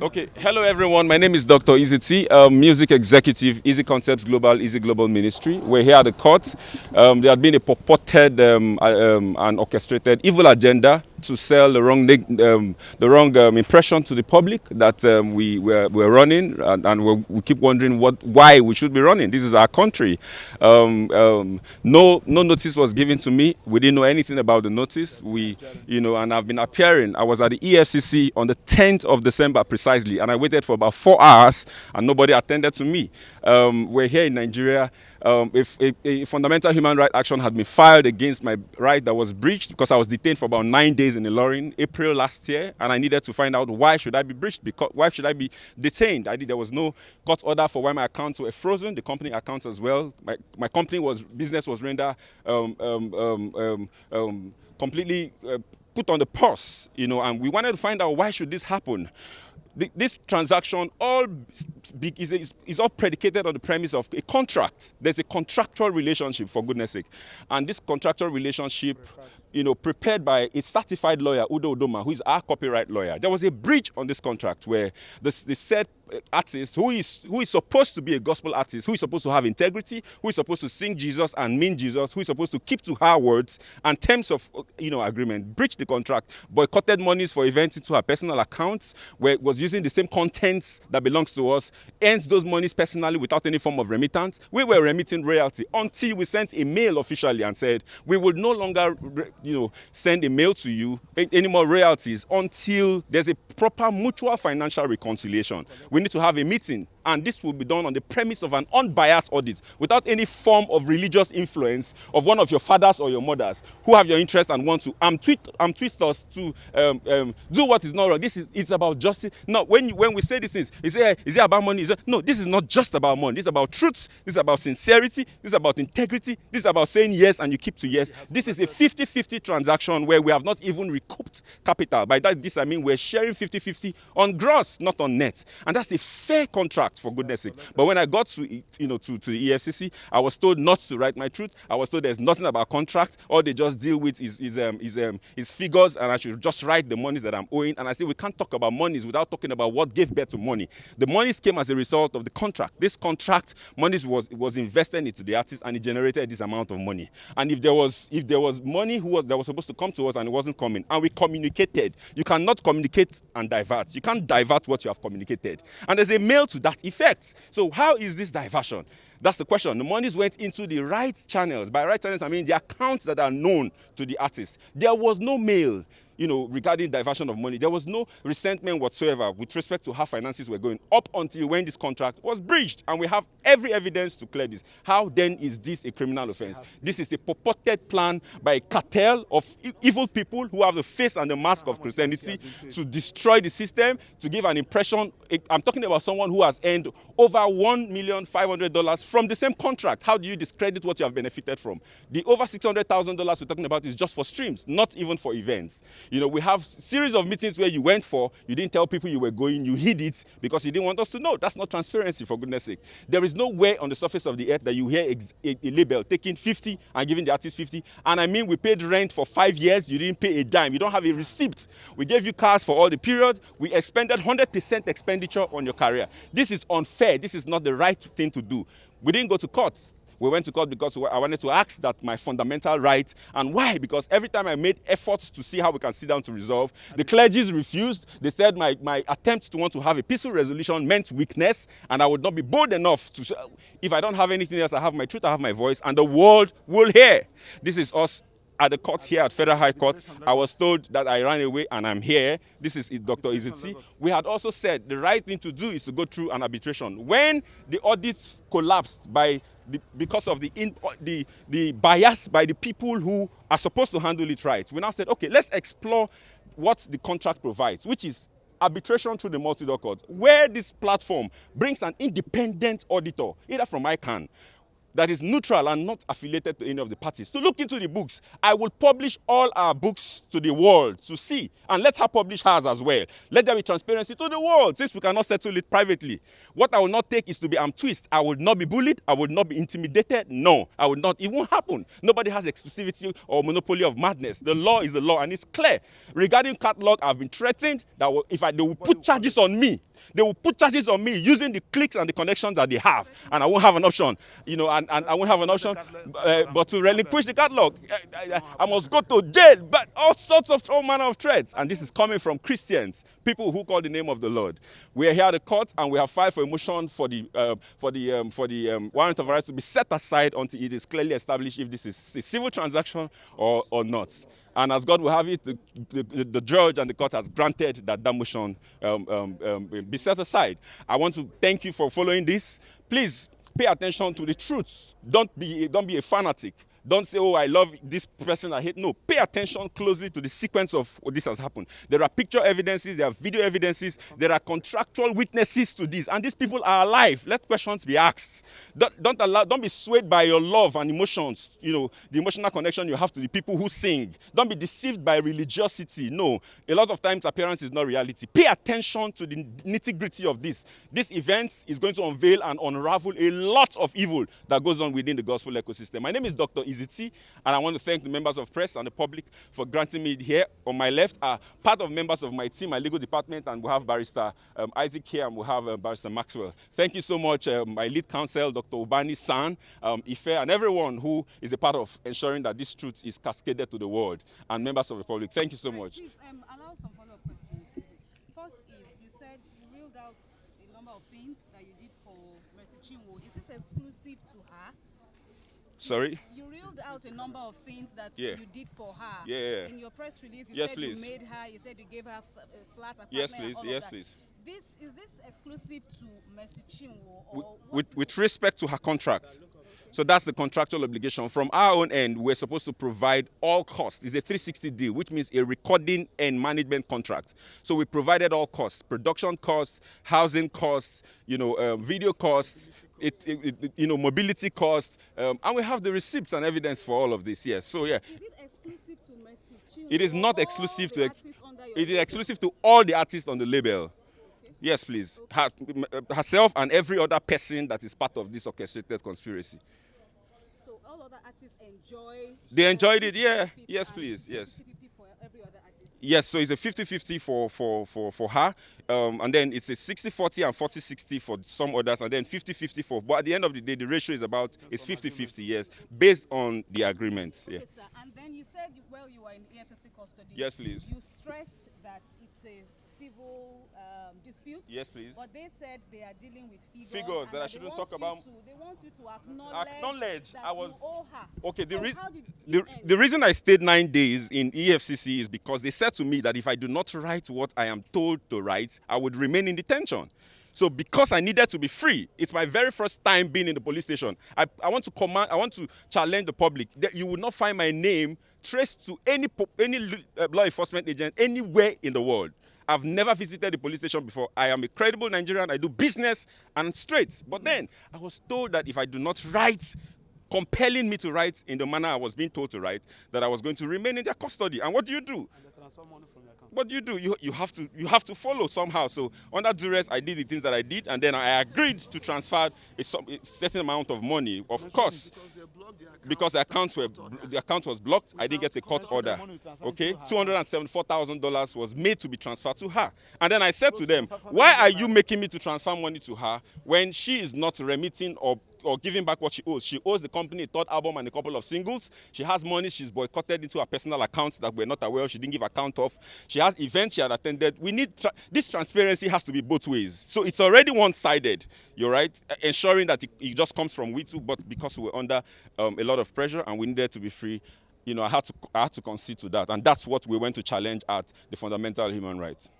Okay, hello everyone. My name is Dr. EeZee, music executive, EeZee Concepts Global, EeZee Global Ministry. We're here at the court. There had been a purported and orchestrated evil agenda to sell the wrong impression to the public that we're running, and we keep wondering why we should be running. This is our country. No notice was given to me. We didn't know anything about the notice. And I've been appearing. I was at the EFCC on the 10th of December precisely, and I waited for about 4 hours, and nobody attended to me. We're here in Nigeria. If a fundamental human rights action had been filed against my right that was breached because I was detained for about 9 days in Ilorin, April last year, and I needed to find out why should I be breached, why should I be detained. There was no court order for why my accounts were frozen, the company accounts as well. My company business was rendered completely put on the pause, and we wanted to find out why should this happen. This transaction is all predicated on the premise of a contract. There's a contractual relationship, for goodness sake. And this contractual relationship, prepared by a certified lawyer, Udo Udoma, who is our copyright lawyer. There was a breach on this contract where the said artist, who is supposed to be a gospel artist, who is supposed to have integrity, who is supposed to sing Jesus and mean Jesus, who is supposed to keep to her words and terms of agreement, breached the contract, boycotted monies for events into her personal accounts, where it was using the same contents that belongs to us, earns those monies personally without any form of remittance. We were remitting royalty until we sent a mail officially and said we would no longer send a mail to you any more royalties until there's a proper mutual financial reconciliation. We need to have a meeting, and this will be done on the premise of an unbiased audit without any form of religious influence of one of your fathers or your mothers who have your interest and want to twist us to do what is not wrong. It's about justice. Now, when we say these things, is it about money? No, this is not just about money. This is about truth. This is about sincerity. This is about integrity. This is about saying yes and you keep to yes. This is a 50-50 transaction where we have not even recouped capital. By that, I mean we're sharing 50-50 on gross, not on net. And that's a fair contract, for goodness sake. But when I got to the EFCC, I was told not to write my truth. I was told there's nothing about contract. All they just deal with is figures, and I should just write the monies that I'm owing. And I said we can't talk about monies without talking about what gave birth to money. The monies came as a result of the contract. This contract, monies was invested into the artist, and it generated this amount of money. And if there was money that was supposed to come to us and it wasn't coming, and we communicated, you cannot communicate and divert. You can't divert what you have communicated. And there's a mail to that effect. So how is this diversion? That's the question. The monies went into the right channels. By right channels, I mean the accounts that are known to the artist. There was no mail, regarding diversion of money. There was no resentment whatsoever with respect to how finances were going up until when this contract was breached. And we have every evidence to clear this. How then is this a criminal offense? This is a purported plan by a cartel of evil people who have the face and the mask of Christianity to destroy the system, to give an impression. I'm talking about someone who has earned over $1,500,000 from the same contract. How do you discredit what you have benefited from? The over $600,000 we're talking about is just for streams, not even for events. We have series of meetings where you went for, you didn't tell people you were going, you hid it because you didn't want us to know. That's not transparency, for goodness sake. There is nowhere on the surface of the earth that you hear a label taking 50 and giving the artist 50. And I mean, we paid rent for 5 years, you didn't pay a dime. You don't have a receipt. We gave you cars for all the period. We expended 100% expenditure on your career. This is unfair. This is not the right thing to do. We didn't go to court. We went to court because I wanted to ask that my fundamental right. And why? Because every time I made efforts to see how we can sit down to resolve, the clergies refused. They said my attempt to want to have a peaceful resolution meant weakness, and I would not be bold enough to say, if I don't have anything else, I have my truth, I have my voice, and the world will hear. This is us at the courts here at Federal High Court. I was told that I ran away and I'm here. This is Dr. EeZee. We had also said the right thing to do is to go through an arbitration. When the audits collapsed because of the bias by the people who are supposed to handle it right, we now said, okay, let's explore what the contract provides, which is arbitration through the multi-door court, where this platform brings an independent auditor, either from ICANN, that is neutral and not affiliated to any of the parties, to look into the books. I will publish all our books to the world to see, and let her publish hers as well. Let there be transparency to the world, since we cannot settle it privately. What I will not take is to be twist. I will not be bullied. I will not be intimidated. No, I will not. It won't happen. Nobody has exclusivity or monopoly of madness. The law is the law, and it's clear. Regarding catalog, I've been threatened that if they will put charges on me, They will put charges on me using the clicks and the connections that they have, and I won't have an option, and I won't have an option but to relinquish the catalog. I must go to jail, but all sorts of all manner of threats, and this is coming from Christians, people who call the name of the Lord. We are here at the court, and we have filed for a motion for the warrant of arrest to be set aside until it is clearly established if this is a civil transaction or not. And as God will have it, the judge and the court has granted that motion be set aside. I want to thank you for following this. Please pay attention to the truth. Don't be a fanatic. Don't say, oh, I love this person, I hate. No, pay attention closely to the sequence of what this has happened. There are picture evidences, there are video evidences, there are contractual witnesses to this, and these people are alive. Let questions be asked. Don't be swayed by your love and emotions, the emotional connection you have to the people who sing. Don't be deceived by religiosity. No, a lot of times appearance is not reality. Pay attention to the nitty-gritty of this. This event is going to unveil and unravel a lot of evil that goes on within the gospel ecosystem. My name is Dr. EeZee, and I want to thank the members of press and the public for granting me here. On my left are part of members of my team, my legal department, and we have Barrister Isaac here, and we have Barrister Maxwell. Thank you so much, my lead counsel, Dr. Ubani San, Ife, and everyone who is a part of ensuring that this truth is cascaded to the world, and members of the public. Thank you so much. Please allow some follow-up questions. First is, you said you reeled out a number of things that you did for Mercy Chinwo. Is this exclusive to her? Sorry? You reeled out a number of things that you did for her. Yeah. In your press release, you said please. You made her, you said you gave her a flat apartment. Yes, please. Yes, please. Is this exclusive to Mercy Chinwo? Or with respect to her contract. So that's the contractual obligation. From our own end, we're supposed to provide all costs. It's a 360 deal, which means a recording and management contract. So we provided all costs, production costs, housing costs, video costs, mobility costs, and we have the receipts and evidence for all of this. Yes. So yeah. Is it exclusive to Mercy Chinwo? It is not exclusive to. It is exclusive to all the artists on the label. Yes, please. Okay. Herself and every other person that is part of this orchestrated conspiracy. So all other artists enjoy... They enjoyed it, yeah. Yes, please, yes. 50-50 for every other artist? Yes, so it's a 50-50 for her. And then it's a 60-40 and 40-60 for some others. And then 50-50 for... But at the end of the day, the ratio is 50-50, yes. Based on the agreements, yeah. Okay, sir. And then you said, while you were in EFCC custody... Yes, please. You stressed that it's a civil dispute. Yes, please. But they said they are dealing with figures. Figures that I shouldn't talk about. They want you to acknowledge that you owe her. Okay, So the reason I stayed 9 days in EFCC is because they said to me that if I do not write what I am told to write, I would remain in detention. So because I needed to be free, it's my very first time being in the police station. I want to challenge the public that you will not find my name traced to any law enforcement agent anywhere in the world. I've never visited the police station before. I am a credible Nigerian. I do business and straight. But then I was told that if I do not write, compelling me to write in the manner I was being told to write, that I was going to remain in their custody. And what do you do? And they transfer money from your account. What do you do? You have to follow somehow. So under duress, I did the things that I did, and then I agreed to transfer a certain amount of money, of course. Because the account was blocked, I didn't get a court order. Okay, $274,000 was made to be transferred to her. And then I said to them, why are you making me to transfer money to her when she is not remitting or giving back what she owes? She owes the company a third album and a couple of singles. She has money she's boycotted into her personal accounts that we're not aware of. She didn't give account of. She has events she had attended. We need this transparency has to be both ways. So it's already one-sided. You're right, ensuring that it just comes from we too, but because we were under a lot of pressure and we needed to be free, I had to concede to that, and that's what we went to challenge at the fundamental human rights.